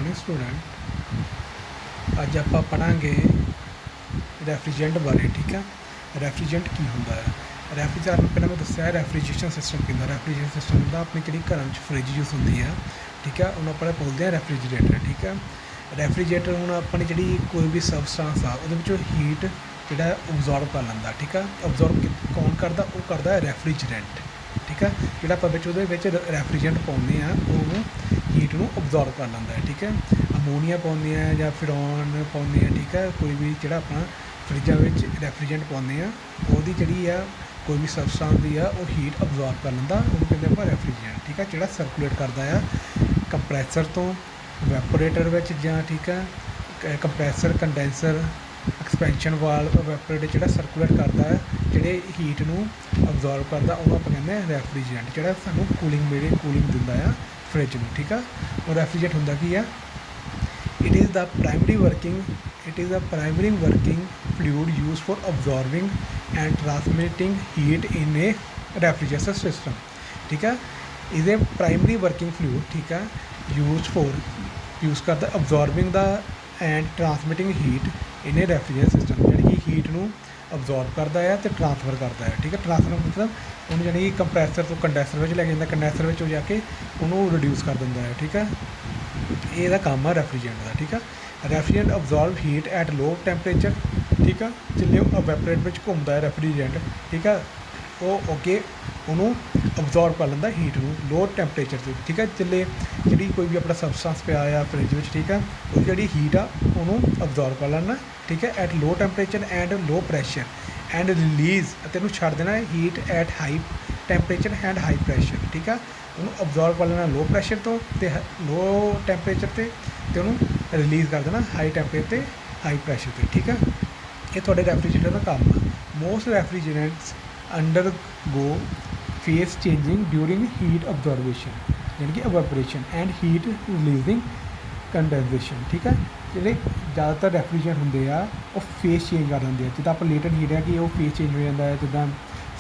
Morning student. अज आप पढ़ांगे रैफ्रिजरेंट बारे। ठीक है, रैफ्रिजरेंट की होंदा है। रैफ्रिजरेंट में पहले मैं दस्या रैफ्रिजरेशन सिस्टम की होंदा। रैफ्रिजरेशन सिस्टम होंदा अपनी जी घर फ्रिज यूज़ होंदी है। ठीक है, उन्होंने अपने बोलते हैं रैफ्रिजरेटर। ठीक है, रैफ्रिजरेटर हूँ अपनी जी कोई भी सबसटांस आ वो हीट जो अबजॉर्ब कर लैंदा। ठीक है, अबजॉर्ब कौन करता, वो करता है रैफ्रिजरेंट। ठीक है, जो आप रैफ्रिजरेंट पाने वो हीट में अबजॉर्ब कर लैंदा है। ठीक है, अमोनीया पाने या फिरॉन पाने। ठीक है, कोई भी जो अपना फ्रिजा रैफ्रिजरेंट पाने वो जी कोई भी सबसटांस दी वो हीट अबजॉर्ब कर लैंदा, वो कहते हैं रैफ्रिजरेंट। ठीक है, जो सर्कुलेट करता है कंप्रैसर तो वैपोरेटर में जां। ठीक है, कंप्रैसर कंडेंसर एक्सपेंशन वाल्व वैपोरेटर जो सर्कुलेट करता है जोड़े हीट में अबजॉर्ब करता वो आप कहते हैं रैफ्रिजरेंट, जो सानू कूलिंग दिंदा है फ्रिज में। ठीक है, और रैफ्रिजरेंट होंदा की है, it is the primary working fluid use for absorbing and transmitting heat in a refrigeration system. ठीक है, is a primary working fluid. ठीक है, यूज़ करता absorbing the and transmitting heat in a refrigeration system, यानी कि heat नू अबजॉर्ब करता है तो ट्रांसफर करता है। ठीक है, ट्रांसफर मतलब उन्होंने यानी कि कंप्रैसर तो कंडेंसर में लैके जाता, कंडेंसर में जाके उन्होंने रिड्यूस कर दिंदा है। ठीक है, ये काम है रैफ्रिजरेंट का। ठीक है, रैफ्रिजरेंट अबजॉर्ब हीट एट लो टैंपरेचर। ठीक है, जिले वैपोरेटर में घूमता है रैफ्रिजरेंट। ठीक है, वो अगे उन्होंने अबजॉर्ब कर लेंदा हीट में लो टैंपरेचर से। ठीक है, जिले जी कोई भी अपना सबसटांस पे आया फ्रिज में। ठीक है, वो जी हीट आ उन्होंने अबजॉर्ब कर लेना। ठीक है, at low temperature and low pressure and release तेनों छड़ देना heat at high temperature and high pressure. ठीक है, उन्होंने अबजॉर्ब कर लेना लो प्रैशर तो लो टैंपरेचर से उन्होंने रिलीज़ कर देना हाई टैंपरेचर से हाई प्रैशर से। ठीक है, ये थोड़े रैफ्रिजरेटर का काम है। मोस्ट रैफ्रिजरेंट्स अंडर गो फेस चेंजिंग ड्यूरिंग हीट अब्जॉर्बेशन, यानी कि evaporation and heat releasing condensation. ठीक है, ਜਿਹੜੇ ज़्यादातर रैफ्रिजरेंट होंगे वो फेस चेंज कर देंगे। जिदा आप लेटेड हीट है कि वो फेस चेंज हो जाता है, जिदा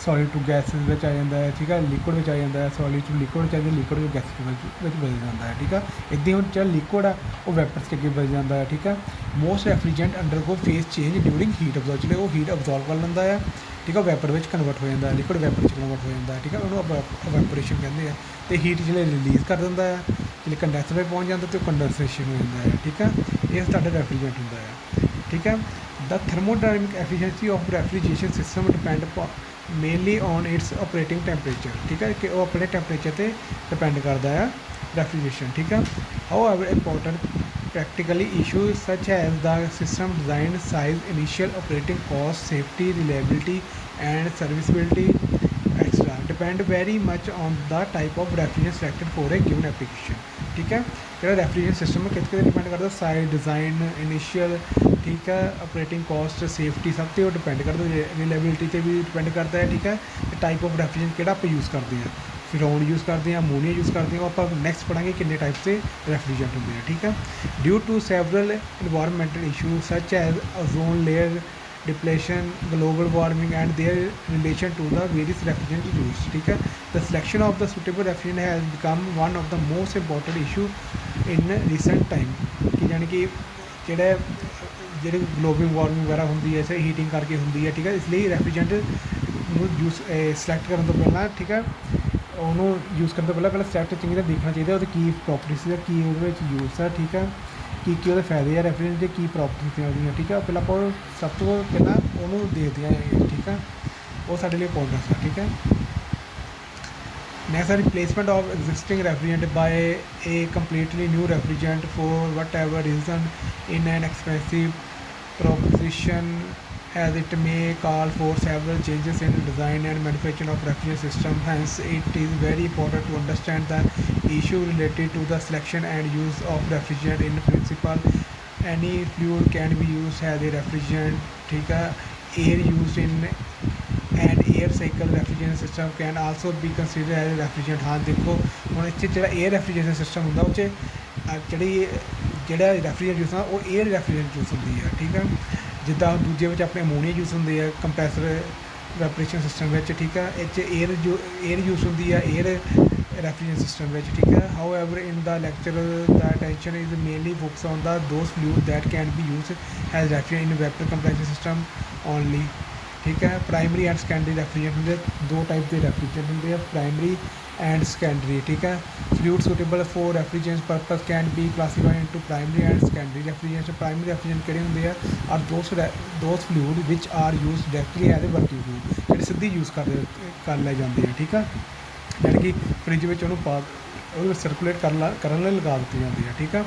सॉलिड टू गैसिज आ जाता है। ठीक है, लिक्विड में आ जाता है, सॉलिड टू लिक्विड चाहिए, लिक्विड टू गैसिज बदल जाता है। ठीक है, इदा ही जो लिक्विड है वो वैपर्स के अगे बदल जाता है। ठीक है, most refrigerant undergo phase change during heat absorb, जो वो हीट अब्जॉर्ब कर लेंदा है। ठीक है, वैपर में कन्वर्ट हो जाता है, लिक्विड वैपर कन्वर्ट हो जाता है। ठीक है, उन्होंने वैपोरेशन कहते हैं। तो हीट जो रिलीज़ कर देता है, जो कंडेंसर में पहुँच जाता तो कंडेंसेशन हो जाता है। ठीक है, ये साढ़ा रैफ्रिजरेंट होंदा है। ठीक है, the thermodynamic efficiency of refrigeration system depend mainly on its operating temperature. ठीक है, कि वो अपने टैंपरेचर पर डिपेंड करता है रैफ्रिजरेशन। ठीक है, how ever important practically issues such as the system design, size, initial operating cost, safety, reliability and serviceability etc. depend very much on the type of refrigerant selected for a given application. ठीक है, जो refrigeration system में कितने depend करता है, size, design, initial. ठीक है, operating cost, safety सब तो डिपेंड करता है, रिलायबिलिटी से भी डिपेंड करता है। ठीक है, टाइप ऑफ रेफ्रिजरेंट कि आप यूज़ करते हैं, फिरॉन यूज़ करते हैं, अमोनीया यूज़ करते हैं, आप नैक्सट पढ़ाएंगे कितने टाइप से रेफ्रिजरेंट होंगे हैं। ठीक है, due to several environmental issues such as ozone layer depletion, global warming and their relation to the various refrigerant use. ठीक है, the selection of the suitable refrigerant has become one of the most important issue in recent time. कि यानी कि ਜਿਹੜੇ global warming वगैरह होंगी है, इसे हीटिंग करके होंगी है। ठीक है, इसलिए रेफ्रिजरेंट यूज सिलेक्ट करने तो पहला। ठीक है, उन्होंने यूज़ करने तो पहले सिलेक्ट चंगी तरह देखना चाहिए वो की प्रॉपर्टीज है, की यूज़ है। ठीक है, की वो फायदे है रेफ्रिजरेंट के, की प्रॉपर्टीज हैं। ठीक है, पहले आप सब तो पहला उन्होंने देखते हैं। ठीक है, वो साढ़े लिए इंपॉर्टेंस है। ठीक है, next replacement of existing refrigerant by a completely new refrigerant for whatever reason in an expensive proposition, as it may call for several changes in design and manufacturing of refrigerant system. Hence, it is very important to understand the issue related to the selection and use of refrigerant. In principle, any fluid can be used as a refrigerant. ठीक है, air used in and air cycle refrigerant system can also be considered as a refrigerant. हाँ देखो हम इस जो air refrigeration system होंगे उस ਜਿਹੜਾ ਰੈਫਰੀਜਰੈਂਟ यूज़ होता वो एयर रैफ्रिजरेंट यूज़ होती है। ठीक है, जिदा दूजे में अपने अमोनीया यूज़ होंगे है कंप्रैसर वैपोरेशन सिस्टम में। ठीक है, एयर यूज़ होती है, एयर refrigerant system which ठीक है. However, in the lecture the attention is mainly focused on the those fluids that can be used as refrigerant in vapor compression system only. ठीक है. Primary and secondary refrigerant होंगे, दो type के refrigerant होंगे, primary and secondary. ठीक है. Fluid suitable for refrigeration purpose can be classified into primary and secondary refrigeration. Primary refrigerant किहड़े होंगे आ और those fluid which are use directly as a working fluid, जिहड़े सीधे यूज़ कर ले जाते हैं. ठीक है. यानी कि फ्रिज में उन्होंने पा सर्कुलेट करन लई लगा दी जाती है. ठीक है.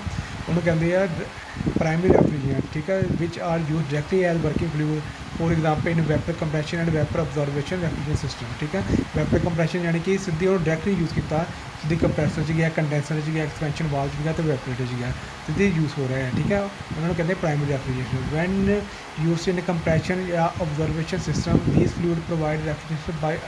उन्होंने कहते हैं प्राइमरी रेफ्रिजरेंट. ठीक है. Which are use directly as working fluid, for example in vapour compression and vapour absorption refrigeration system. ठीक है. वैपर कंप्रैशन यानी कि सीधी उन्होंने डायरैक्टली यूज़ किया, सीधी कंप्रैसर च गया, कंडेंसर च गया, एक्सपेंशन वाल्व च गया तो वैपरेटर च गया, सीधे यूज़ हो रहा है. ठीक है. उन्होंने कहते हैं primary refrigeration. When use in compression या absorption system these fluid provide refrigeration by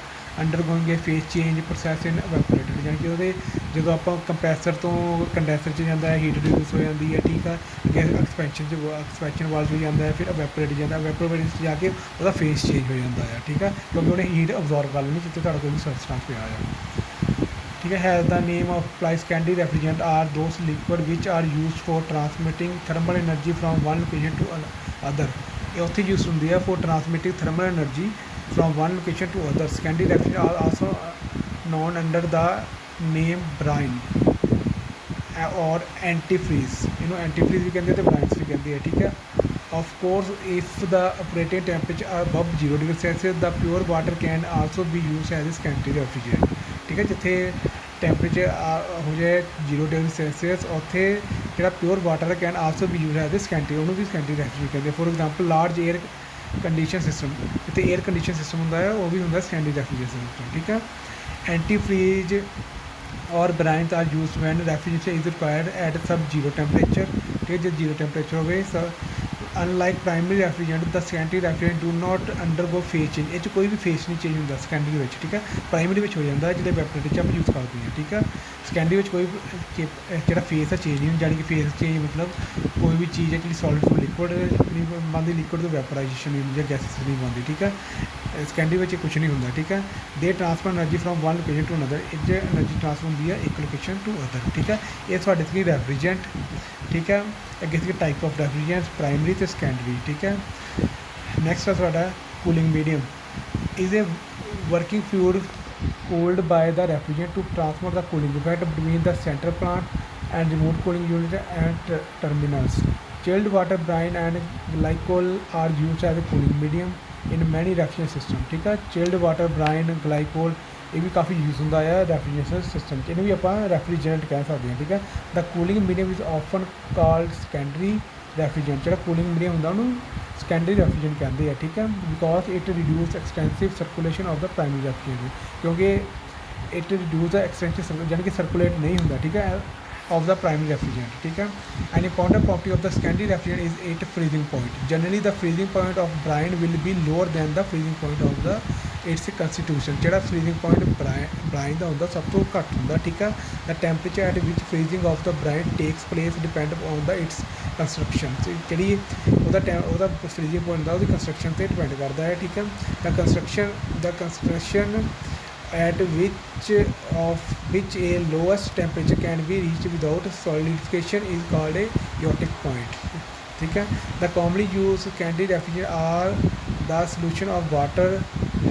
undergoing a phase change process in evaporator. यानी कि ਉਹਦੇ ਜਦੋਂ ਆਪਾਂ ਕੰਪਰੈਸਰ ਤੋਂ ਕੰਡੈਂਸਰ 'ਚ ਜਾਂਦਾ ਹੈ, ਹੀਟ ਰਿਡਿਊਸ ਹੋ ਜਾਂਦੀ ਹੈ. ਠੀਕ ਹੈ. ਅੱਗੇ ਐਕਸਪੈਂਸ਼ਨ ਵਾਲ 'ਚ ਜਾਂਦਾ ਹੈ, ਫਿਰ ਵੈਪਰੇਟ ਜਾਂਦਾ, ਵੈਪਰੇਟ 'ਚ ਜਾ ਕੇ ਉਹਦਾ ਫੇਸ ਚੇਂਜ ਹੋ ਜਾਂਦਾ ਹੈ. ਠੀਕ ਹੈ. ਕਿਉਂਕਿ ਉਹਨੇ ਹੀਟ ਅਬਜ਼ੌਰਬ ਕਰ ਲੈਣੀ ਜਿੱਥੇ ਤੁਹਾਡਾ ਕੋਈ ਵੀ ਸਬਸਟੈਂਸ ਪਿਆ ਆ. ठीक है. Has the name of apply secondary refrigerant are those liquid which are use for transmitting thermal energy from one location to other. ये उत्थे यूज होंगी है for transmitting thermal energy from one location to other. Secondary refrigerant are also known under the name brine और antifreeze. इन्हों antifreeze भी कहते हैं, brines भी कहते हैं. ठीक है. Of course if the operating temperature above 0 degree Celsius the pure water can also be use as a secondary refrigerant. ठीक है. जिथे टैंपरेचर हो जाए 0 डिग्री सेल्सियस उत्थे जो प्योर वाटर कैन आल्सो भी यूज एज ए सेकेंडरी, उन्होंने भी सेकेंडरी रेफ्रिजरेंट कहते हैं. For example large air condition system, जिथे एयर कंडीशन सिस्टम होंगे वो भी होंगे सेकेंडरी रेफ्रिजरेशन सिस्टम. ठीक है. एंटीफ्रीज और brines are use when refrigeration is required at sub 0 temperature. ठीक है. जो 0 टैंपरेचर हो. Unlike primary refrigerant the secondary refrigerant do not undergo phase change. ये कोई भी फेस नहीं चेंज होंगे सेकेंडरी में. ठीक है. प्राइमरी में हो जाता है जो वैपरेटर आप यूज़ करते हैं. ठीक है. सेकेंडरी में कोई जो फेस है चेंज नहीं होता, यानी कि फेस चेंज मतलब कोई भी चीज़ है कि सॉलिड टू लिक्विड नहीं बनती, लिक्विड तो वैपराइजेशन नहीं होती, गैसेस नहीं बनती. ठीक है. सेकेंडरी में कुछ नहीं होता. ठीक है. They transfer energy from one location to another. ये एनर्जी ट्रांसफर होती है एक लोकेशन टू अदर. ठीक है. ये थोड़े सी रेफ्रिजरेंट. ठीक है. अगे सी टाइप ऑफ रेफ्रिजरेंट प्राइमरी तो सेकेंडरी. ठीक है. नैक्सट है थोड़ा cooling medium. Is a working fluid cooled by the refrigerant to transfer the cooling effect between the central plant and remote cooling unit and terminals. Chilled water, brine and glycol are used as a cooling medium in many refrigerant systems. ठीक है. chilled water, brine, glycol ये भी काफ़ी use होंगे है refrigeration system. इन्हें भी आप रेफ्रिजरेंट कह सकते हैं. ठीक है. The cooling medium is often called secondary refrigerant. जो कूलिंग मीडियम होंगे उन्होंने सेकेंडरी रेफ्रिजरेंट कहते हैं. ठीक है. Because it reduce extensive circulation of the primary refrigerant, क्योंकि इट रिड्यूस द एक्सटेंसिव यानी कि सर्कुलेट नहीं होंगे. ठीक है. Of the primary refrigerant. ठीक है. An important property of the secondary refrigerant is it freezing point. Generally the freezing point of Bryan will be lower than the freezing point of the its constitution. जो freezing point brine का होंगे सब तो घट होंगे. ठीक है. The temperature at which freezing of the brine takes place depend on the its construction. जी फ्रीजिंग पॉइंट का कंस्ट्रक्शन से डिपेंड करता है. ठीक है. The construction at which a lowest temperature can be reached without solidification is called a eotic point. ठीक है. The commonly used secondary refrigerant are the solution of water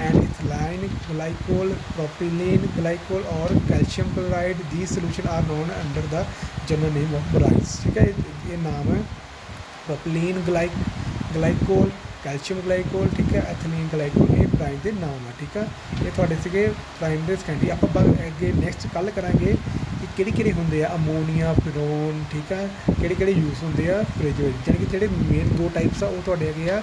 and ethylene glycol, propylene glycol or calcium chloride. These solutions are known under the general name of brines. ठीक है. ये नाम है propylene glycol, calcium glycol. ठीक है. Ethylene glycol ये Bryan के नाम है. ठीक है. ये थोड़े से ब्राइन के सेकेंडरी. आप अगे नैक्सट कल करांगे कि किहड़े होंगे अमोनीया, फिरोन. ठीक है. किहड़े यूज़ होंगे फ्रिज में, यानी कि जो मेन 2 टाइप्स आ वो थोड़े है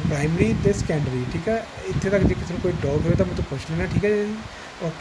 प्राइमरी तो सेकेंडरी. ठीक है. इत्थे तक जो किसी को कोई डाउट हो तो मैं तो पूछ लेना. ठीक है. ओके.